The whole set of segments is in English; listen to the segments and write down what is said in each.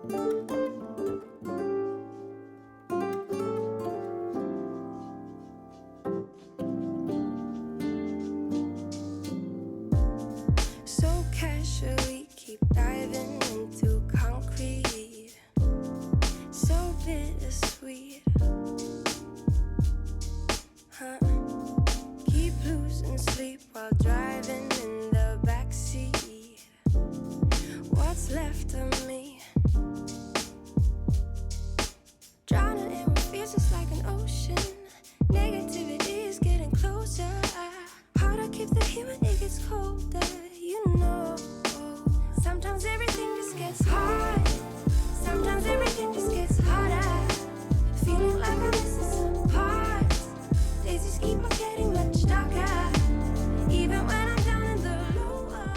So casually keep diving into concrete, so bittersweet, huh? Keep losing sleep while driving in the backseat. What's left of me? Drowning in what feels just like an ocean. Negativity is getting closer. Hard to keep the heat when it gets colder, you know. Sometimes everything just gets hard. Sometimes everything just gets harder. Feeling like I'm missing some parts. Days just keep on getting much darker, even when I'm down in the lower.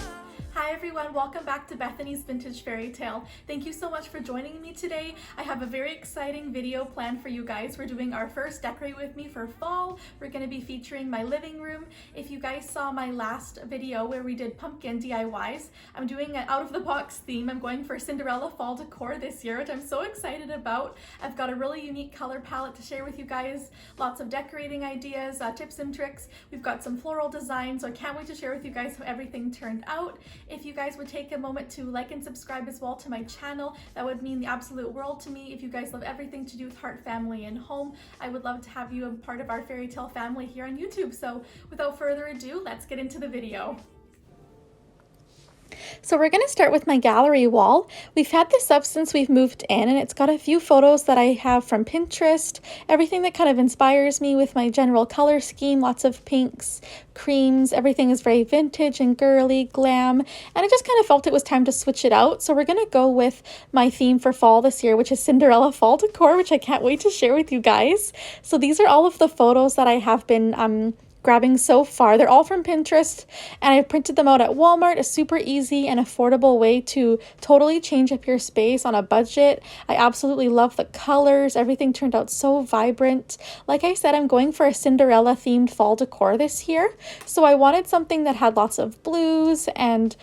Hi everyone, welcome back to Bethany's Vintage Fairy Tale. Thank you so much for joining me today. I have a very exciting video planned for you guys. We're doing our first Decorate With Me for fall. We're going to be featuring my living room. If you guys saw my last video where we did pumpkin DIYs, I'm doing an out-of-the-box theme. I'm going for Cinderella fall decor this year, which I'm so excited about. I've got a really unique color palette to share with you guys, lots of decorating ideas, tips and tricks. We've got some floral designs, so I can't wait to share with you guys how everything turned out. If you guys would take a moment to like and subscribe as well to my channel, that would mean the absolute world to me. If you guys love everything to do with heart, family, and home, I would love to have you a part of our fairy tale family here on YouTube. So without further ado, let's get into the video. So we're going to start with my gallery wall. We've had this up since we've moved in, and it's got a few photos that I have from Pinterest, everything that kind of inspires me with my general color scheme, lots of pinks, creams, everything is very vintage and girly, glam, and I just kind of felt it was time to switch it out. So we're going to go with my theme for fall this year, which is Cinderella fall decor, which I can't wait to share with you guys. So these are all of the photos that I have been grabbing so far. They're all from Pinterest, and I printed them out at Walmart, a super easy and affordable way to totally change up your space on a budget. I absolutely love the colors. Everything turned out so vibrant. Like I said, I'm going for a Cinderella themed fall decor this year. So I wanted something that had lots of blues and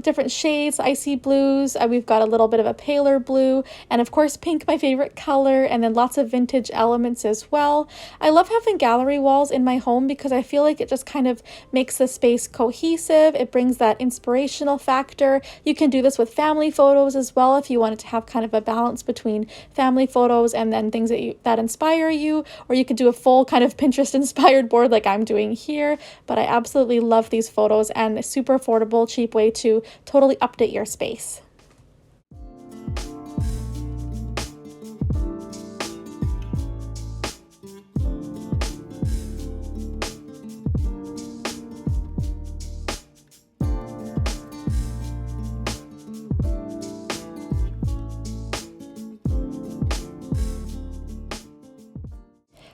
different shades, icy blues. We've got a little bit of a paler blue, and of course pink, my favorite color, and then lots of vintage elements as well. I love having gallery walls in my home because I feel like it just kind of makes the space cohesive. It brings that inspirational factor. You can do this with family photos as well if you wanted to have kind of a balance between family photos and then things that inspire you, or you could do a full kind of Pinterest inspired board like I'm doing here. But I absolutely love these photos, and a super affordable, cheap way to totally update your space.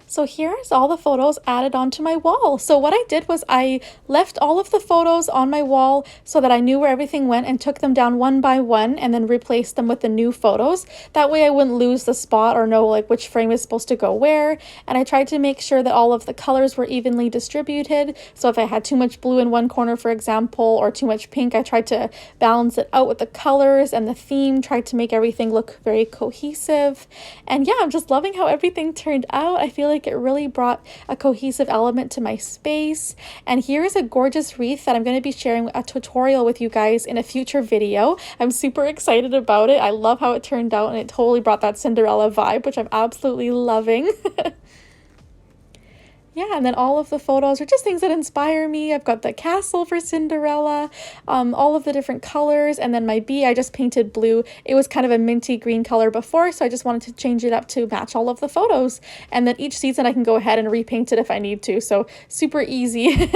So here's all the photos added onto my wall. So what I did was I left all of the photos on my wall so that I knew where everything went, and took them down one by one and then replaced them with the new photos. That way I wouldn't lose the spot or know like which frame is supposed to go where. And I tried to make sure that all of the colors were evenly distributed. So if I had too much blue in one corner, for example, or too much pink, I tried to balance it out with the colors and the theme, tried to make everything look very cohesive. And yeah, I'm just loving how everything turned out. I feel like it really brought a cohesive element to my space. And here is a gorgeous wreath that I'm going to be sharing a tutorial with you guys in a future video. I'm super excited about it. I love how it turned out, and it totally brought that Cinderella vibe, which I'm absolutely loving. Yeah, and then all of the photos are just things that inspire me. I've got the castle for Cinderella, all of the different colors, and then my bee, I just painted blue. It was kind of a minty green color before, so I just wanted to change it up to match all of the photos. And then each season I can go ahead and repaint it if I need to, so super easy.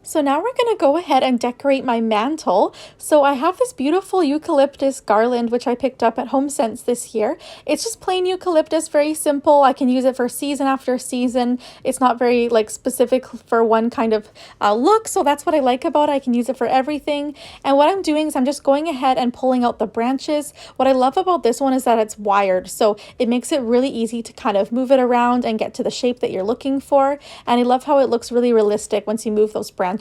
So now we're going to go ahead and decorate my mantle. So I have this beautiful eucalyptus garland, which I picked up at HomeSense this year. It's just plain eucalyptus, very simple. I can use it for season after season. It's not very like specific for one kind of look. So that's what I like about it. I can use it for everything. And what I'm doing is I'm just going ahead and pulling out the branches. What I love about this one is that it's wired. So it makes it really easy to kind of move it around and get to the shape that you're looking for. And I love how it looks really realistic once you move those branches.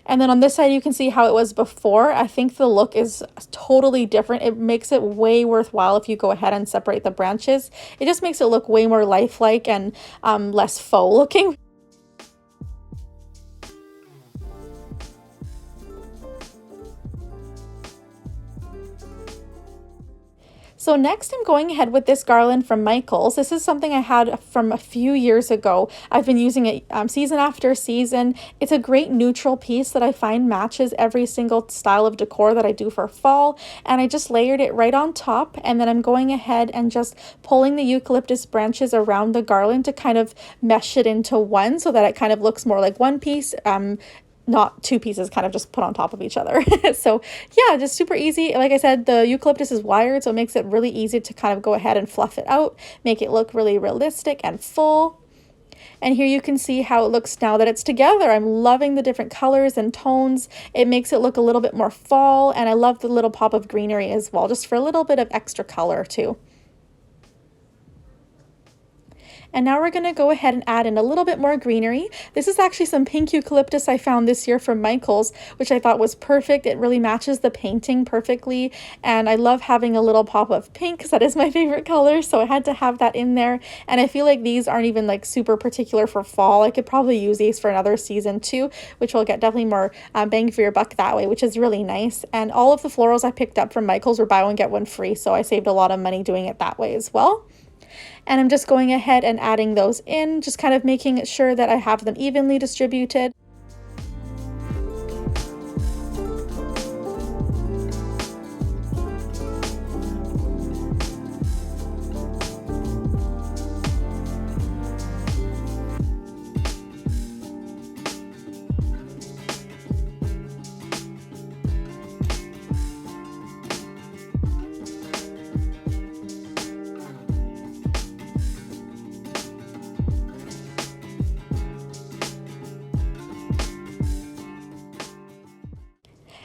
And then on this side you can see how it was before. I think the look is totally different. It makes it way worthwhile if you go ahead and separate the branches. It just makes it look way more lifelike and less faux looking. So next I'm going ahead with this garland from Michaels. This is something I had from a few years ago. I've been using it season after season. It's a great neutral piece that I find matches every single style of decor that I do for fall. And I just layered it right on top, and then I'm going ahead and just pulling the eucalyptus branches around the garland to kind of mesh it into one so that it kind of looks more like one piece. Not two pieces kind of just put on top of each other. So yeah, just super easy. Like I said, the eucalyptus is wired, so it makes it really easy to kind of go ahead and fluff it out, make it look really realistic and full. And here you can see how it looks now that it's together. I'm loving the different colors and tones. It makes it look a little bit more fall, and I love the little pop of greenery as well, just for a little bit of extra color too. And now we're going to go ahead and add in a little bit more greenery. This is actually some pink eucalyptus I found this year from Michaels, which I thought was perfect. It really matches the painting perfectly. And I love having a little pop of pink because that is my favorite color. So I had to have that in there. And I feel like these aren't even like super particular for fall. I could probably use these for another season too, which will get definitely more bang for your buck that way, which is really nice. And all of the florals I picked up from Michaels were buy one, get one free. So I saved a lot of money doing it that way as well. And I'm just going ahead and adding those in, just kind of making sure that I have them evenly distributed.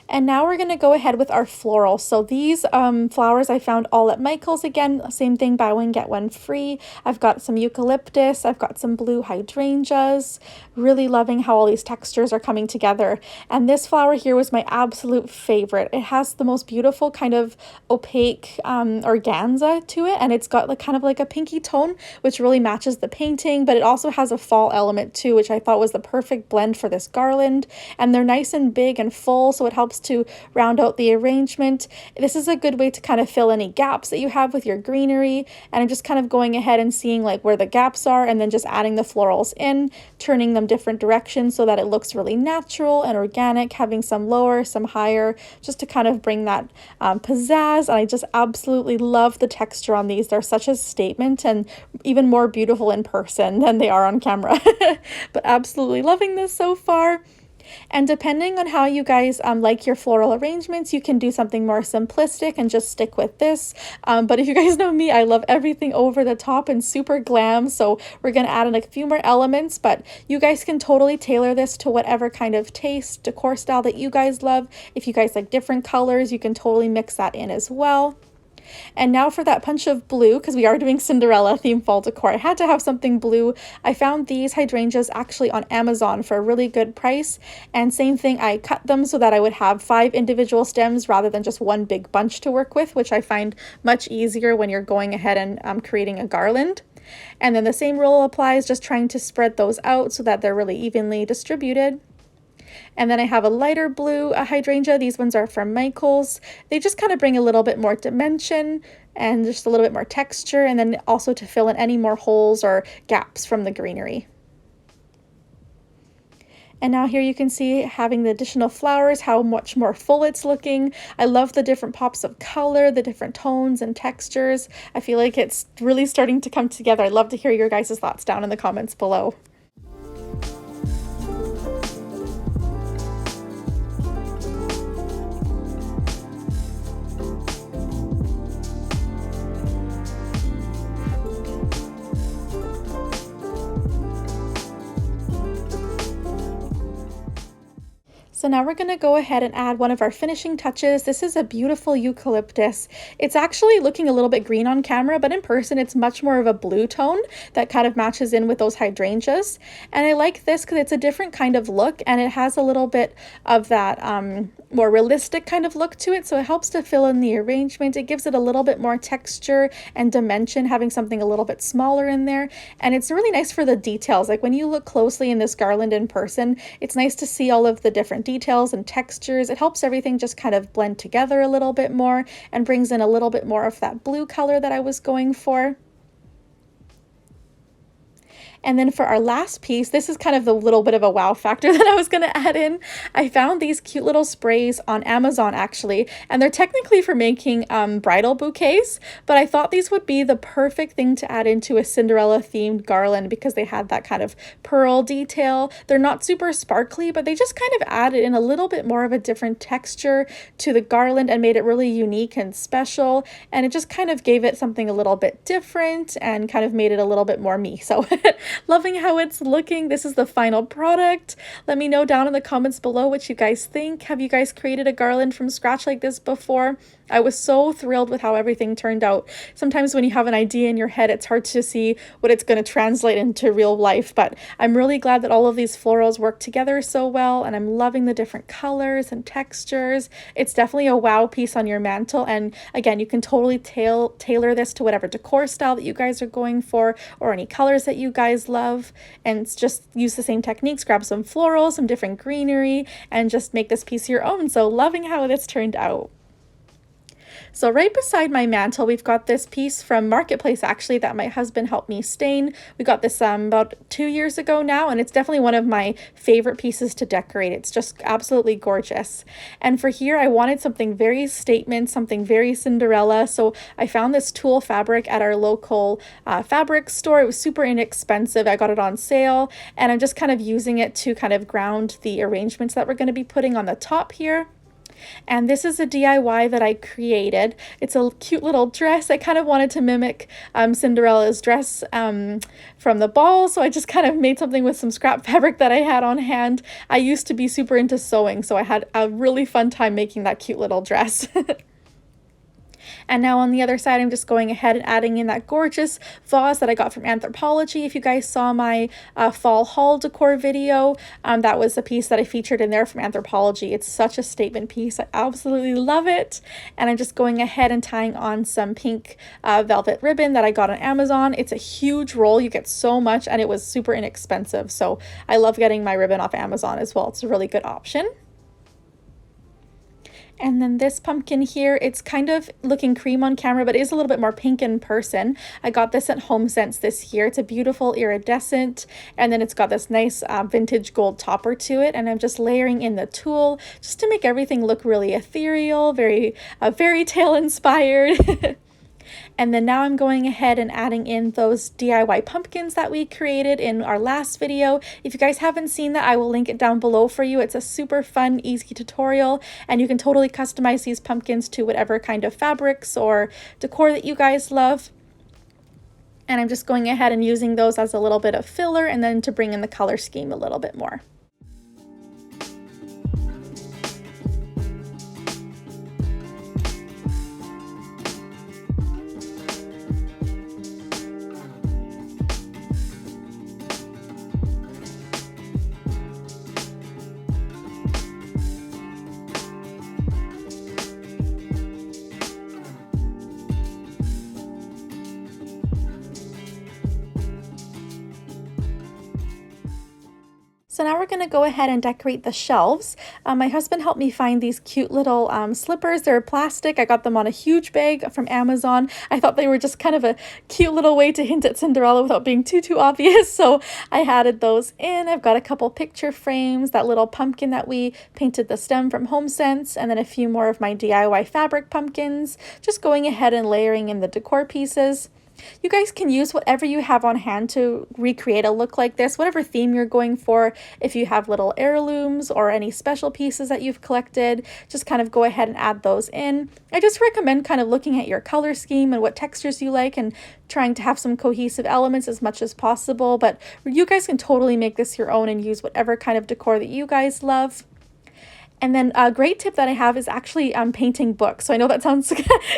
And now we're going to go ahead with our floral. So these flowers I found all at Michaels again. Same thing, buy one, get one free. I've got some eucalyptus. I've got some blue hydrangeas. Really loving how all these textures are coming together. And this flower here was my absolute favorite. It has the most beautiful kind of opaque organza to it. And it's got like kind of like a pinky tone, which really matches the painting. But it also has a fall element too, which I thought was the perfect blend for this garland. And they're nice and big and full, so it helps to round out the arrangement. This is a good way to kind of fill any gaps that you have with your greenery, and I'm just kind of going ahead and seeing like where the gaps are and then just adding the florals in, turning them different directions so that it looks really natural and organic, having some lower, some higher, just to kind of bring that pizzazz. And I just absolutely love the texture on these. They're such a statement and even more beautiful in person than they are on camera. But absolutely loving this so far. And depending on how you guys like your floral arrangements, you can do something more simplistic and just stick with this. But if you guys know me, I love everything over the top and super glam. So we're going to add in a few more elements, but you guys can totally tailor this to whatever kind of taste, decor style that you guys love. If you guys like different colors, you can totally mix that in as well. And now for that punch of blue, because we are doing Cinderella theme fall decor, I had to have something blue. I found these hydrangeas actually on Amazon for a really good price. And same thing, I cut them so that I would have 5 individual stems rather than just one big bunch to work with, which I find much easier when you're going ahead and creating a garland. And then the same rule applies, just trying to spread those out so that they're really evenly distributed. And then I have a lighter blue hydrangea. These ones are from Michaels. They just kind of bring a little bit more dimension and just a little bit more texture, and then also to fill in any more holes or gaps from the greenery. And now here you can see having the additional flowers, how much more full it's looking. I love the different pops of color, the different tones and textures. I feel like it's really starting to come together. I'd love to hear your guys' thoughts down in the comments below. So now we're going to go ahead and add one of our finishing touches. This is a beautiful eucalyptus. It's actually looking a little bit green on camera, but in person it's much more of a blue tone that kind of matches in with those hydrangeas. And I like this because it's a different kind of look and it has a little bit of that more realistic kind of look to it. So it helps to fill in the arrangement. It gives it a little bit more texture and dimension, having something a little bit smaller in there. And it's really nice for the details. Like when you look closely in this garland in person, it's nice to see all of the different details and textures. It helps everything just kind of blend together a little bit more and brings in a little bit more of that blue color that I was going for. And then for our last piece, this is kind of the little bit of a wow factor that I was going to add in. I found these cute little sprays on Amazon actually, and they're technically for making bridal bouquets, but I thought these would be the perfect thing to add into a Cinderella themed garland because they had that kind of pearl detail. They're not super sparkly, but they just kind of added in a little bit more of a different texture to the garland and made it really unique and special. And it just kind of gave it something a little bit different and kind of made it a little bit more me. So loving how it's looking. This is the final product. Let me know down in the comments below what you guys think. Have you guys created a garland from scratch like this before? I was so thrilled with how everything turned out. Sometimes when you have an idea in your head, it's hard to see what it's going to translate into real life, but I'm really glad that all of these florals work together so well, and I'm loving the different colors and textures. It's definitely a wow piece on your mantle, and again, you can totally tailor this to whatever decor style that you guys are going for, or any colors that you guys love, and just use the same techniques. Grab some florals, some different greenery, and just make this piece your own. So loving how this turned out. So right beside my mantle, we've got this piece from Marketplace actually that my husband helped me stain. We got this about 2 years ago now, and it's definitely one of my favorite pieces to decorate. It's just absolutely gorgeous. And for here, I wanted something very statement, something very Cinderella. So I found this tulle fabric at our local fabric store. It was super inexpensive. I got it on sale, and I'm just kind of using it to kind of ground the arrangements that we're going to be putting on the top here. And this is a DIY that I created. It's a cute little dress. I kind of wanted to mimic Cinderella's dress from the ball, so I just kind of made something with some scrap fabric that I had on hand. I used to be super into sewing, so I had a really fun time making that cute little dress. And now on the other side, I'm just going ahead and adding in that gorgeous vase that I got from Anthropologie. If you guys saw my fall haul decor video, that was a piece that I featured in there from Anthropologie. It's such a statement piece. I absolutely love it. And I'm just going ahead and tying on some pink velvet ribbon that I got on Amazon. It's a huge roll. You get so much, and it was super inexpensive. So I love getting my ribbon off Amazon as well. It's a really good option. And then this pumpkin here, it's kind of looking cream on camera, but it is a little bit more pink in person. I got this at HomeSense this year. It's a beautiful iridescent, and then it's got this nice vintage gold topper to it. And I'm just layering in the tulle just to make everything look really ethereal, very fairy tale inspired. And then now I'm going ahead and adding in those DIY pumpkins that we created in our last video. If you guys haven't seen that, I will link it down below for you. It's a super fun, easy tutorial, and you can totally customize these pumpkins to whatever kind of fabrics or decor that you guys love. And I'm just going ahead and using those as a little bit of filler and then to bring in the color scheme a little bit more. So now we're going to go ahead and decorate the shelves. My husband helped me find these cute little slippers. They're plastic. I got them on a huge bag from Amazon. I thought they were just kind of a cute little way to hint at Cinderella without being too obvious. So I added those in. I've got a couple picture frames, that little pumpkin that we painted the stem from HomeSense, and then a few more of my DIY fabric pumpkins. Just going ahead and layering in the decor pieces. You guys can use whatever you have on hand to recreate a look like this, whatever theme you're going for. If you have little heirlooms or any special pieces that you've collected, just kind of go ahead and add those in. I just recommend kind of looking at your color scheme and what textures you like and trying to have some cohesive elements as much as possible, but you guys can totally make this your own and use whatever kind of decor that you guys love. And then a great tip that I have is actually painting books. So I know that sounds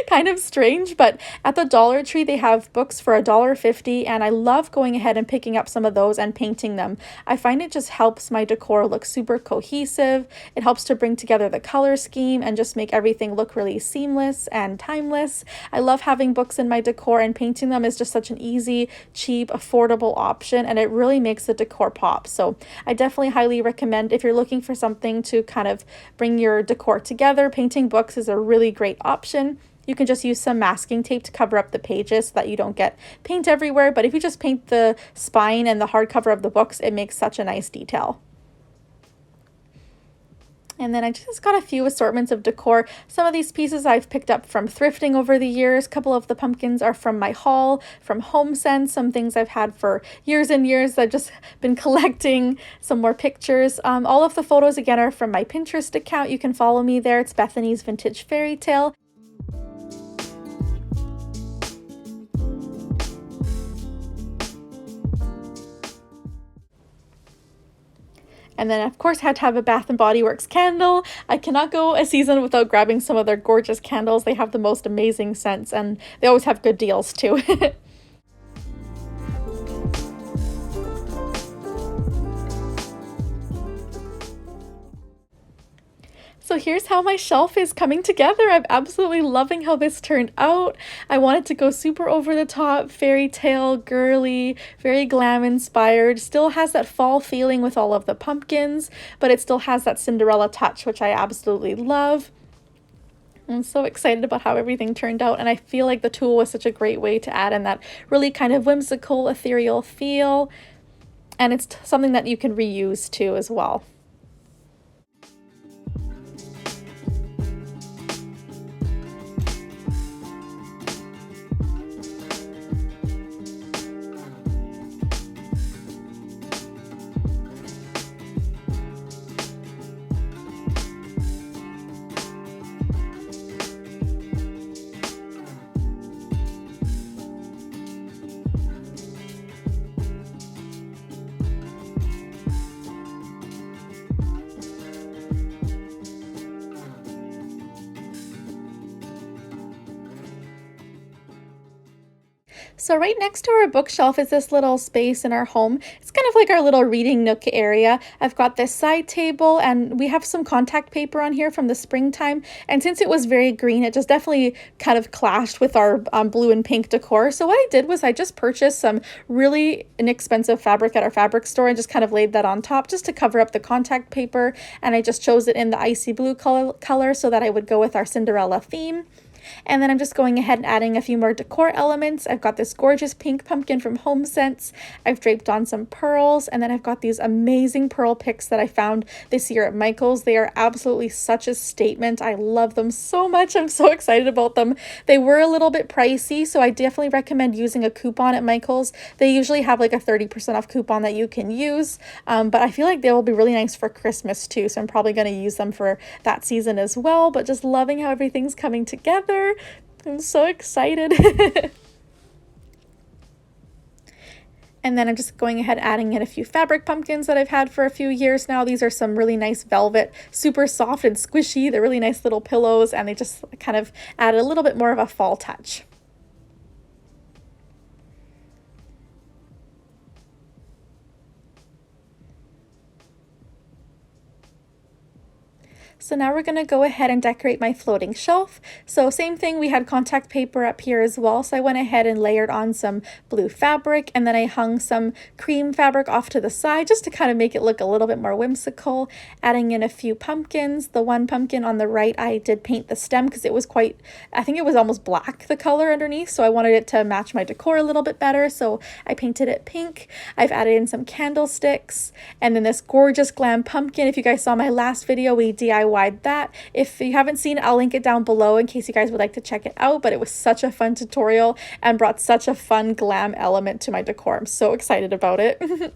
kind of strange, but at the Dollar Tree they have books for $1.50, and I love going ahead and picking up some of those and painting them. I find it just helps my decor look super cohesive. It helps to bring together the color scheme and just make everything look really seamless and timeless. I love having books in my decor, and painting them is just such an easy, cheap, affordable option, and it really makes the decor pop. So I definitely highly recommend, if you're looking for something to kind of bring your decor together, painting books is a really great option. You can just use some masking tape to cover up the pages so that you don't get paint everywhere, but if you just paint the spine and the hardcover of the books, it makes such a nice detail. And then I just got a few assortments of decor. Some of these pieces I've picked up from thrifting over the years. A couple of the pumpkins are from my haul, from HomeSense. Some things I've had for years and years. I've just been collecting some more pictures. All of the photos, again, are from my Pinterest account. You can follow me there. It's Bethany's Vintage Fairytale. And then, of course, had to have a Bath & Body Works candle. I cannot go a season without grabbing some of their gorgeous candles. They have the most amazing scents, and they always have good deals, too. So here's how my shelf is coming together. I'm absolutely loving how this turned out. I wanted to go super over the top, fairy tale, girly, very glam inspired. Still has that fall feeling with all of the pumpkins, but it still has that Cinderella touch, which I absolutely love. I'm so excited about how everything turned out, and I feel like the tulle was such a great way to add in that really kind of whimsical, ethereal feel, and it's something that you can reuse too as well. So right next to our bookshelf is this little space in our home. It's kind of like our little reading nook area. I've got this side table, and we have some contact paper on here from the springtime. And since it was very green, it just definitely kind of clashed with our blue and pink decor. So what I did was I just purchased some really inexpensive fabric at our fabric store and just kind of laid that on top just to cover up the contact paper. And I just chose it in the icy blue color so that I would go with our Cinderella theme. And then I'm just going ahead and adding a few more decor elements. I've got this gorgeous pink pumpkin from HomeSense. I've draped on some pearls, and then I've got these amazing pearl picks that I found this year at Michael's. They are absolutely such a statement. I love them so much. I'm so excited about them. They were a little bit pricey, so I definitely recommend using a coupon at Michael's. They usually have like a 30% off coupon that you can use, but I feel like they will be really nice for Christmas too, so I'm probably going to use them for that season as well. But just loving how everything's coming together. I'm so excited. And then I'm just going ahead adding in a few fabric pumpkins that I've had for a few years now. These are some really nice velvet, super soft and squishy. They're really nice little pillows, and they just kind of add a little bit more of a fall touch. So now we're going to go ahead and decorate my floating shelf. So same thing, we had contact paper up here as well. So I went ahead and layered on some blue fabric, and then I hung some cream fabric off to the side just to kind of make it look a little bit more whimsical, adding in a few pumpkins. The one pumpkin on the right, I did paint the stem because it was quite, I think it was almost black, the color underneath. So I wanted it to match my decor a little bit better. So I painted it pink. I've added in some candlesticks, and then this gorgeous glam pumpkin. If you guys saw my last video, we DIY'd that. If you haven't seen it, I'll link it down below in case you guys would like to check it out, but it was such a fun tutorial and brought such a fun glam element to my decor. I'm so excited about it.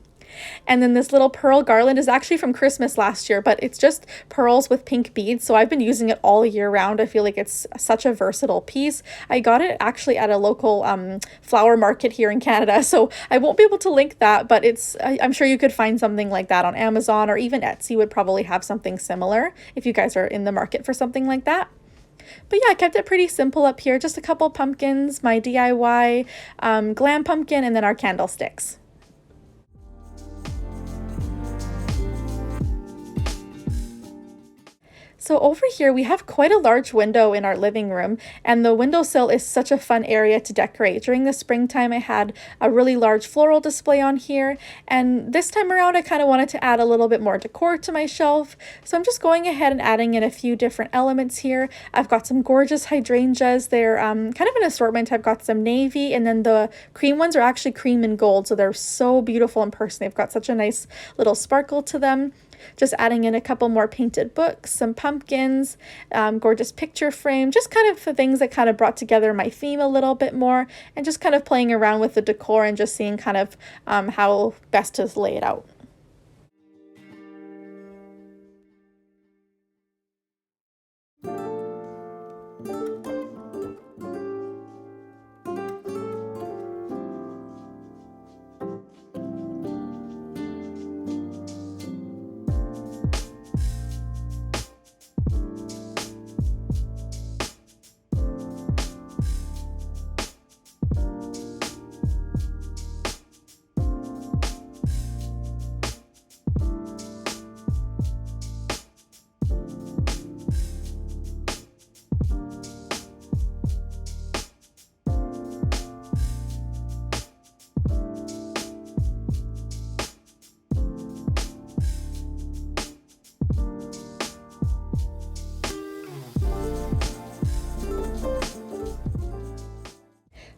And then this little pearl garland is actually from Christmas last year, but it's just pearls with pink beads. So I've been using it all year round. I feel like it's such a versatile piece. I got it actually at a local flower market here in Canada. So I won't be able to link that, but I'm sure you could find something like that on Amazon, or even Etsy would probably have something similar if you guys are in the market for something like that. But yeah, I kept it pretty simple up here. Just a couple pumpkins, my DIY Glam pumpkin, and then our candlesticks. So over here, we have quite a large window in our living room, and the windowsill is such a fun area to decorate. During the springtime, I had a really large floral display on here, and this time around, I kind of wanted to add a little bit more decor to my shelf. So I'm just going ahead and adding in a few different elements here. I've got some gorgeous hydrangeas. They're kind of an assortment. I've got some navy, and then the cream ones are actually cream and gold, so they're so beautiful in person. They've got such a nice little sparkle to them. Just adding in a couple more painted books, some pumpkins, gorgeous picture frame, just kind of the things that kind of brought together my theme a little bit more, and just kind of playing around with the decor and just seeing kind of how best to lay it out.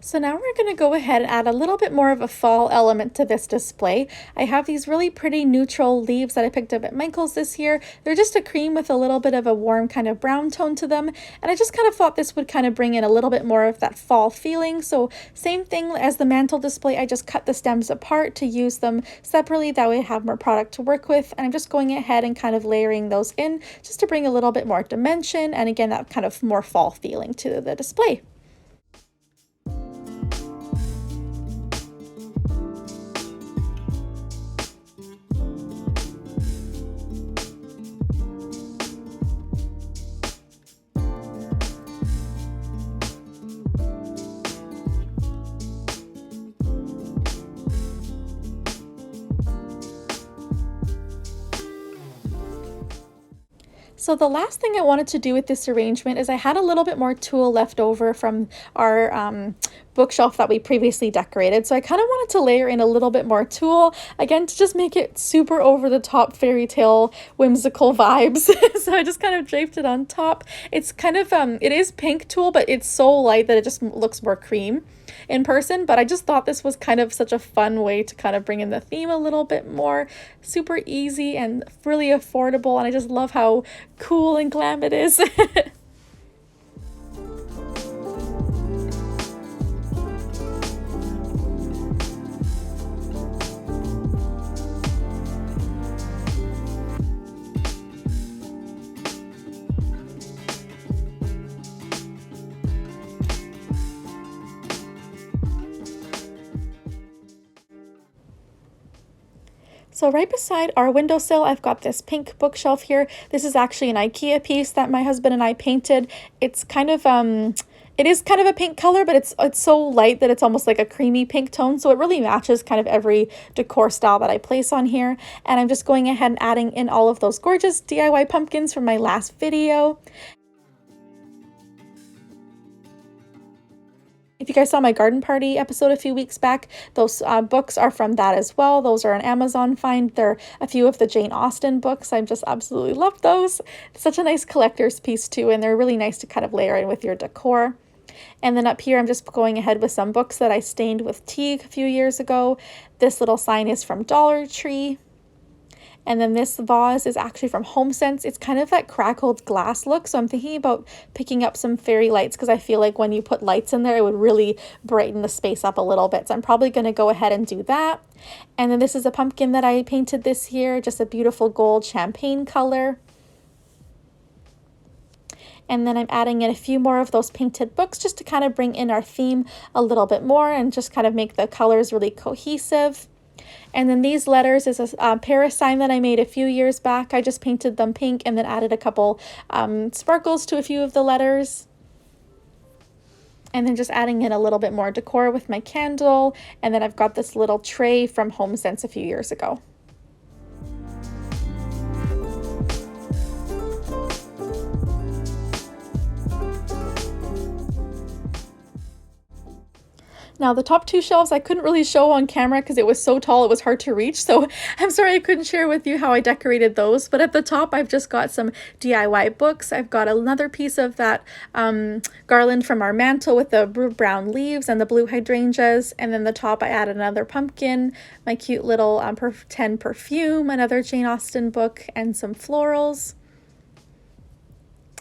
So now we're going to go ahead and add a little bit more of a fall element to this display. I have these really pretty neutral leaves that I picked up at Michael's this year. They're just a cream with a little bit of a warm kind of brown tone to them. And I just kind of thought this would kind of bring in a little bit more of that fall feeling. So same thing as the mantle display, I just cut the stems apart to use them separately. That way I have more product to work with. And I'm just going ahead and kind of layering those in just to bring a little bit more dimension. And again, that kind of more fall feeling to the display. So the last thing I wanted to do with this arrangement is I had a little bit more tulle left over from our bookshelf that we previously decorated. So I kind of wanted to layer in a little bit more tulle, again, to just make it super over the top fairy tale whimsical vibes. So I just kind of draped it on top. It's kind of, it is pink tulle, but it's so light that it just looks more cream in person. But I just thought this was kind of such a fun way to kind of bring in the theme a little bit more. Super easy and really affordable. And I just love how cool and glam it is. So right beside our windowsill, I've got this pink bookshelf here. This is actually an IKEA piece that my husband and I painted. It's kind of, it is kind of a pink color, but it's so light that it's almost like a creamy pink tone. So it really matches kind of every decor style that I place on here. And I'm just going ahead and adding in all of those gorgeous DIY pumpkins from my last video. If you guys saw my garden party episode a few weeks back, those books are from that as well. Those are an Amazon find. They're a few of the Jane Austen books. I just absolutely love those. It's such a nice collector's piece too, and they're really nice to kind of layer in with your decor. And then up here, I'm just going ahead with some books that I stained with teak a few years ago. This little sign is from Dollar Tree. And then this vase is actually from HomeSense. It's kind of that crackled glass look. So I'm thinking about picking up some fairy lights because I feel like when you put lights in there, it would really brighten the space up a little bit. So I'm probably going to go ahead and do that. And then this is a pumpkin that I painted this year, just a beautiful gold champagne color. And then I'm adding in a few more of those painted books just to kind of bring in our theme a little bit more and just kind of make the colors really cohesive. And then these letters is a Paris sign that I made a few years back. I just painted them pink and then added a couple sparkles to a few of the letters. And then just adding in a little bit more decor with my candle. And then I've got this little tray from HomeSense a few years ago. Now the top two shelves I couldn't really show on camera because it was so tall it was hard to reach, so I'm sorry I couldn't share with you how I decorated those. But at the top I've just got some DIY books. I've got another piece of that garland from our mantle with the brown leaves and the blue hydrangeas, and then the top I added another pumpkin, my cute little pretend perfume, another Jane Austen book, and some florals.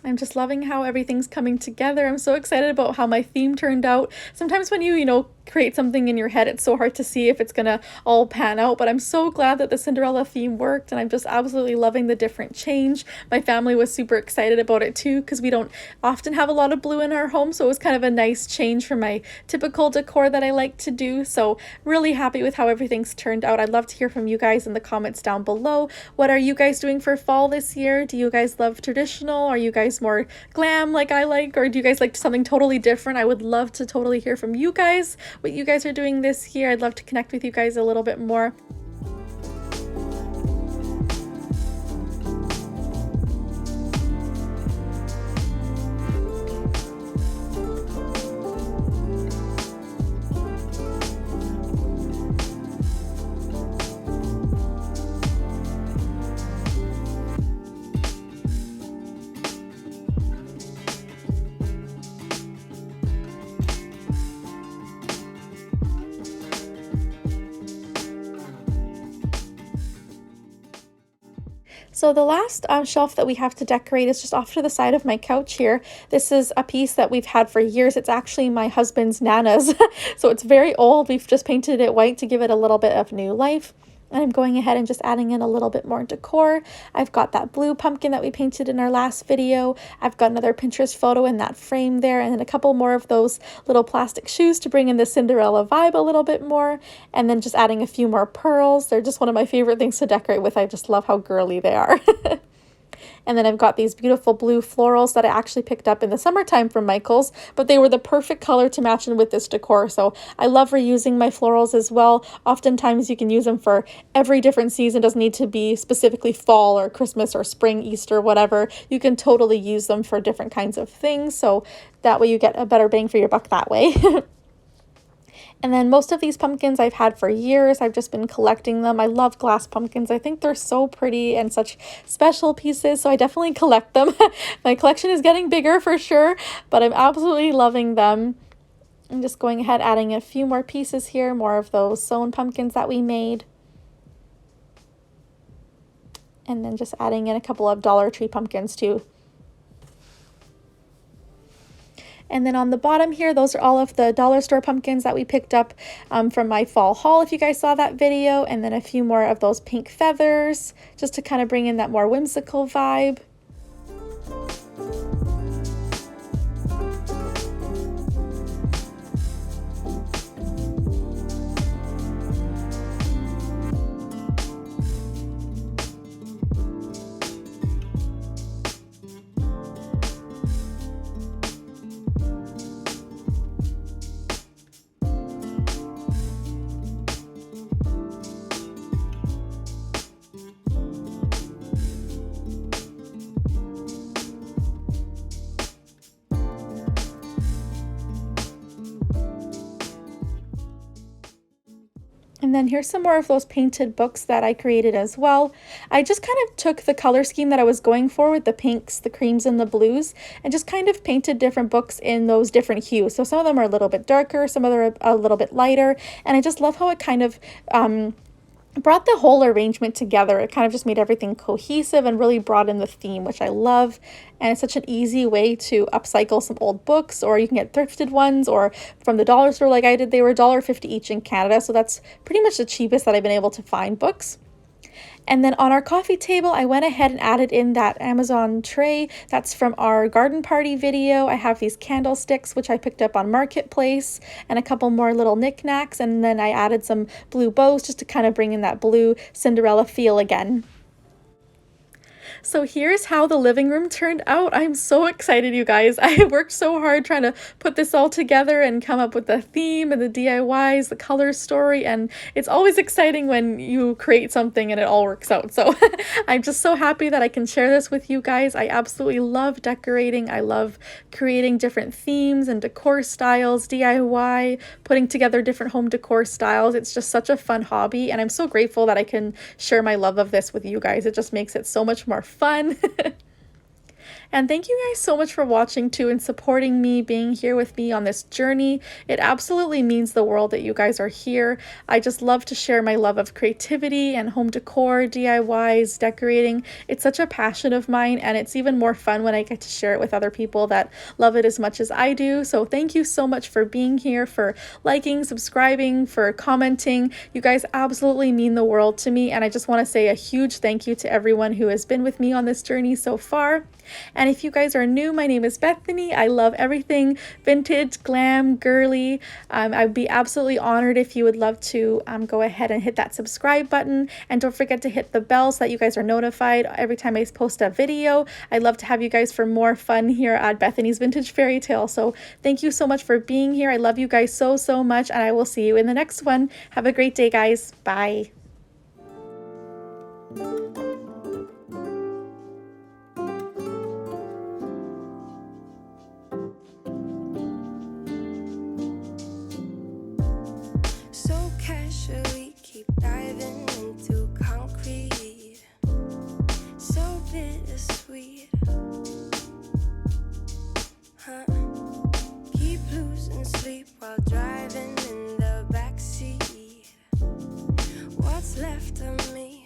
I'm just loving how everything's coming together. I'm so excited about how my theme turned out. Sometimes when you create something in your head, it's so hard to see if it's gonna all pan out, but I'm so glad that the Cinderella theme worked, and I'm just absolutely loving the different change. My family was super excited about it too because we don't often have a lot of blue in our home, so it was kind of a nice change from my typical decor that I like to do. So really happy with how everything's turned out. I'd love to hear from you guys in the comments down below. What are you guys doing for fall this year? Do you guys love traditional? Are you guys more glam like I like, or do you guys like something totally different? I would love to totally hear from you guys what you guys are doing this year. I'd love to connect with you guys a little bit more. So the last shelf that we have to decorate is just off to the side of my couch here. This is a piece that we've had for years. It's actually my husband's Nana's, so it's very old. We've just painted it white to give it a little bit of new life. And I'm going ahead and just adding in a little bit more decor. I've got that blue pumpkin that we painted in our last video. I've got another Pinterest photo in that frame there, and then a couple more of those little plastic shoes to bring in the Cinderella vibe a little bit more. And then just adding a few more pearls. They're just one of my favorite things to decorate with. I just love how girly they are. And then I've got these beautiful blue florals that I actually picked up in the summertime from Michael's, but they were the perfect color to match in with this decor. So I love reusing my florals as well. Oftentimes you can use them for every different season. It doesn't need to be specifically fall or Christmas or spring, Easter, whatever. You can totally use them for different kinds of things. So that way you get a better bang for your buck that way. And then most of these pumpkins I've had for years. I've just been collecting them. I love glass pumpkins. I think they're so pretty and such special pieces, so I definitely collect them. My collection is getting bigger for sure, but I'm absolutely loving them. I'm just going ahead adding a few more pieces here, more of those sewn pumpkins that we made. And then just adding in a couple of Dollar Tree pumpkins too. And then on the bottom here, those are all of the dollar store pumpkins that we picked up from my fall haul, if you guys saw that video. And then a few more of those pink feathers, just to kind of bring in that more whimsical vibe. And then here's some more of those painted books that I created as well. I just kind of took the color scheme that I was going for with the pinks, the creams, and the blues, and just kind of painted different books in those different hues. So some of them are a little bit darker, some of them are a little bit lighter, and I just love how it kind of brought the whole arrangement together. It kind of just made everything cohesive and really brought in the theme, which I love. And it's such an easy way to upcycle some old books, or you can get thrifted ones or from the dollar store like I did. They were $1.50 each in Canada, so that's pretty much the cheapest that I've been able to find books. And then on our coffee table, I went ahead and added in that Amazon tray. That's from our garden party video. I have these candlesticks, which I picked up on Marketplace, and a couple more little knickknacks. And then I added some blue bows just to kind of bring in that blue Cinderella feel again. So here's how the living room turned out. I'm so excited, you guys. I worked so hard trying to put this all together and come up with the theme and the DIYs, the color story, and it's always exciting when you create something and it all works out. So I'm just so happy that I can share this with you guys. I absolutely love decorating. I love creating different themes and decor styles, DIY, putting together different home decor styles. It's just such a fun hobby, and I'm so grateful that I can share my love of this with you guys. It just makes it so much more fun. And thank you guys so much for watching too and supporting me, being here with me on this journey. It absolutely means the world that you guys are here. I just love to share my love of creativity and home decor, DIYs, decorating. It's such a passion of mine, and it's even more fun when I get to share it with other people that love it as much as I do. So thank you so much for being here, for liking, subscribing, for commenting. You guys absolutely mean the world to me, and I just want to say a huge thank you to everyone who has been with me on this journey so far. And if you guys are new, my name is Bethany. I love everything vintage, glam, girly. I'd be absolutely honored if you would love to go ahead and hit that subscribe button. And don't forget to hit the bell so that you guys are notified every time I post a video. I'd love to have you guys for more fun here at Bethany's Vintage Fairy Tale. So thank you so much for being here. I love you guys so, so much, and I will see you in the next one. Have a great day, guys. Bye. So casually keep diving into concrete, so bittersweet, huh? Keep losing sleep while driving in the backseat. What's left of me